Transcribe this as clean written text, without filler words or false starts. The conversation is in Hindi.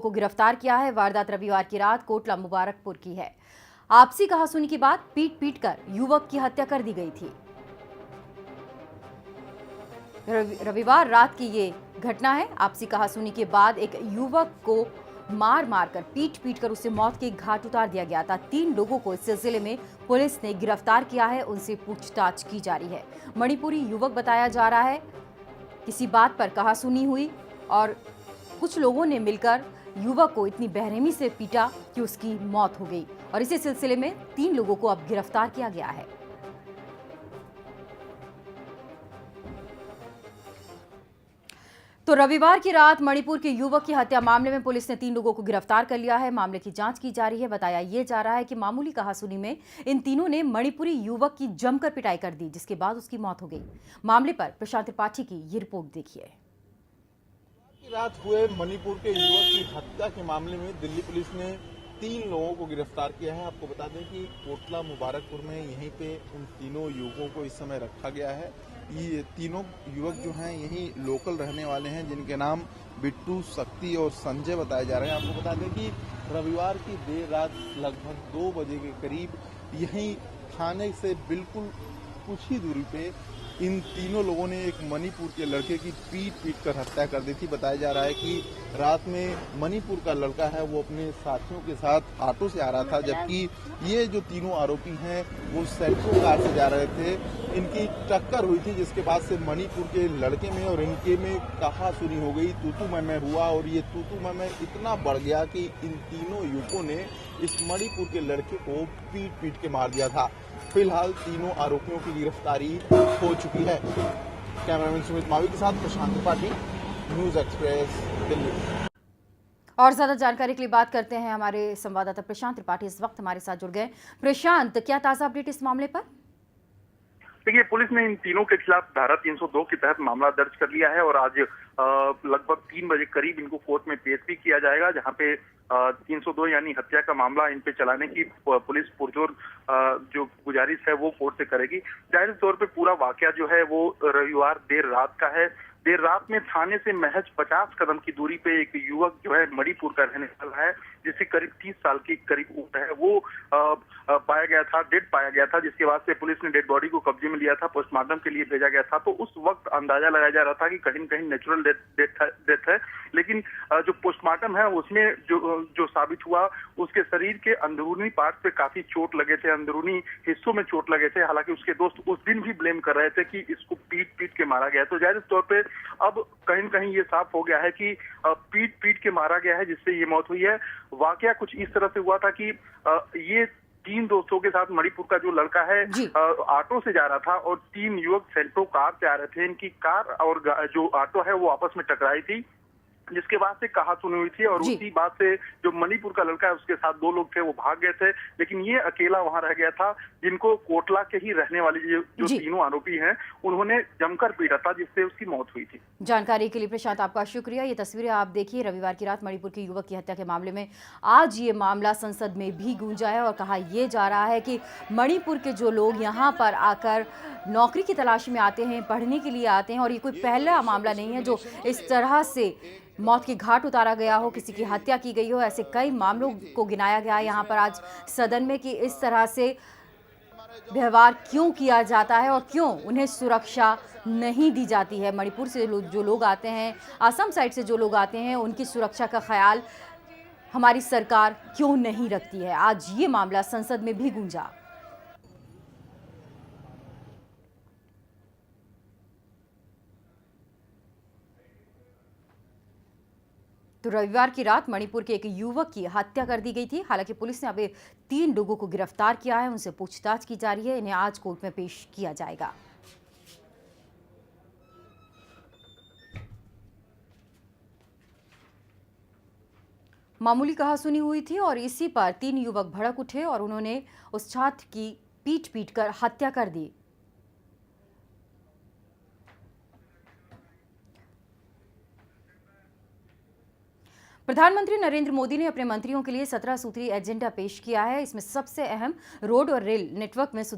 को गिरफ्तार किया है। वारदात रविवार की रात कोटला मुबारकपुर की है। आपसी कहासुनी के बाद पीट पीट कर युवक की हत्या कर दी गई थी। रविवार रात की ये घटना है। आपसी कहासुनी के बाद एक युवक को मार मारकर पीट पीट कर उसे मौत के घाट उतार दिया गया था। 3 लोगों को इस सिलसिले में पुलिस ने गिरफ्तार किया है, उनसे पूछताछ की जा रही है। मणिपुरी युवक बताया जा रहा है किसी बात पर कहासुनी हुई और कुछ लोगों ने मिलकर युवक को इतनी बेरहमी से पीटा कि उसकी मौत हो गई और इसी सिलसिले में 3 लोगों को अब गिरफ्तार किया गया है। तो रविवार की रात मणिपुर के युवक की हत्या मामले में पुलिस ने 3 लोगों को गिरफ्तार कर लिया है। मामले की जांच की जा रही है। बताया ये जा रहा है कि मामूली कहासुनी में इन तीनों ने मणिपुरी युवक की जमकर पिटाई कर दी, जिसके बाद उसकी मौत हो गई। मामले पर प्रशांत त्रिपाठी की ये रिपोर्ट देखिए। रात हुए मणिपुर के युवक की हत्या के मामले में दिल्ली पुलिस ने 3 लोगों को गिरफ्तार किया है। आपको बता दें कि कोटला मुबारकपुर में यहीं पे उन तीनों युवकों को इस समय रखा गया है। ये तीनों युवक जो हैं यहीं लोकल रहने वाले हैं, जिनके नाम बिट्टू, शक्ति और संजय बताए जा रहे हैं। आपको बता दें कि रविवार की देर रात लगभग 2 बजे के करीब यहीं थाने से बिल्कुल कुछ ही दूरी पे इन तीनों लोगों ने एक मणिपुर के लड़के की पीट पीट कर हत्या कर दी थी। बताया जा रहा है कि रात में मणिपुर का लड़का है वो अपने साथियों के साथ ऑटो से आ रहा था, जबकि ये जो तीनों आरोपी हैं वो सेंट्रो कार से जा रहे थे। इनकी टक्कर हुई थी, जिसके बाद से मणिपुर के लड़के में और इनके में कहासुनी हो गई, तू मैं हुआ और ये तू मैं इतना बढ़ गया कि इन तीनों युवकों ने इस मणिपुर के लड़के को पीट पीट के मार दिया था। फिलहाल तीनों आरोपियों की गिरफ्तारी हो चुकी है। कैमरामैन सुमित मावी के साथ प्रशांत त्रिपाठी, न्यूज एक्सप्रेस, दिल्ली। और ज्यादा जानकारी के लिए बात करते हैं हमारे संवाददाता प्रशांत त्रिपाठी इस वक्त हमारे साथ जुड़ गए। प्रशांत, क्या ताजा अपडेट इस मामले पर? देखिए, पुलिस ने इन तीनों के खिलाफ धारा 302 के तहत मामला दर्ज कर लिया है और आज लगभग 3 बजे करीब इनको कोर्ट में पेश भी किया जाएगा, जहां पे 302 यानी हत्या का मामला इन पे चलाने की पुलिस पुरजोर जो गुजारिश है वो कोर्ट से करेगी। जाहिर तौर पे पूरा वाकया जो है वो रविवार देर रात का है। देर रात में थाने से महज 50 कदम की दूरी पे एक युवक जो है मणिपुर का रहने वाला है, जिससे करीब 30 साल की करीब उम्र है, वो पाया गया था, डेड पाया गया था, जिसके बाद से पुलिस ने डेड बॉडी को कब्जे में लिया था, पोस्टमार्टम के लिए भेजा गया था। तो उस वक्त अंदाजा लगाया जा रहा था कि कहीं न कहीं नेचुरल डेथ है, लेकिन जो पोस्टमार्टम है उसमें जो साबित हुआ उसके शरीर के अंदरूनी पार्ट पे काफी चोट लगे थे, अंदरूनी हिस्सों में चोट लगे थे। हालांकि उसके दोस्त उस दिन भी ब्लेम कर रहे थे कि इसको पीट पीट के मारा गया। तो जाहिर तौर पे अब कहीं न कहीं ये साफ हो गया है कि पीट पीट के मारा गया है, जिससे ये मौत हुई है। वाकया कुछ इस तरह से हुआ था कि ये 3 दोस्तों के साथ मणिपुर का जो लड़का है ऑटो से जा रहा था और 3 युवक सेंट्रो कार से आ रहे थे। इनकी कार और जो ऑटो है वो आपस में टकराई थी, जिसके बाद से कहासुनी हुई थी और उसी बात से जो मणिपुर का लड़का है उसके साथ 2 लोग थे वो भाग गए थे, लेकिन ये अकेला वहां रह गया था, जिनको कोटला के ही रहने वाले जो तीनों आरोपी हैं उन्होंने जमकर पीटा था, जिससे उसकी मौत हुई थी। जानकारी के लिए प्रशांत आपका शुक्रिया। ये तस्वीरें आप देखिए रविवार की रात मणिपुर के युवक की हत्या के मामले में आज ये मामला संसद में भी गूंजा है और कहा यह जा रहा है कि मणिपुर के जो लोग यहाँ पर आकर नौकरी की तलाश में आते हैं, पढ़ने के लिए आते हैं, और ये कोई पहला मामला नहीं है जो इस तरह से मौत के घाट उतारा गया हो, किसी की हत्या की गई हो। ऐसे कई मामलों को गिनाया गया यहाँ पर आज सदन में कि इस तरह से व्यवहार क्यों किया जाता है और क्यों उन्हें सुरक्षा नहीं दी जाती है। मणिपुर से जो लोग आते हैं, असम साइड से जो लोग आते हैं, उनकी सुरक्षा का ख्याल हमारी सरकार क्यों नहीं रखती है। आज ये मामला संसद में भी गूंजा। तो रविवार की रात मणिपुर के एक युवक की हत्या कर दी गई थी। हालांकि पुलिस ने अभी 3 लोगों को गिरफ्तार किया है, उनसे पूछताछ की जा रही है। इन्हें आज कोर्ट में पेश किया जाएगा। मामूली कहासुनी हुई थी और इसी पर 3 युवक भड़क उठे और उन्होंने उस छात्र की पीट पीट कर हत्या कर दी। प्रधानमंत्री नरेंद्र मोदी ने अपने मंत्रियों के लिए 17 सूत्री एजेंडा पेश किया है। इसमें सबसे अहम रोड और रेल नेटवर्क में सुधार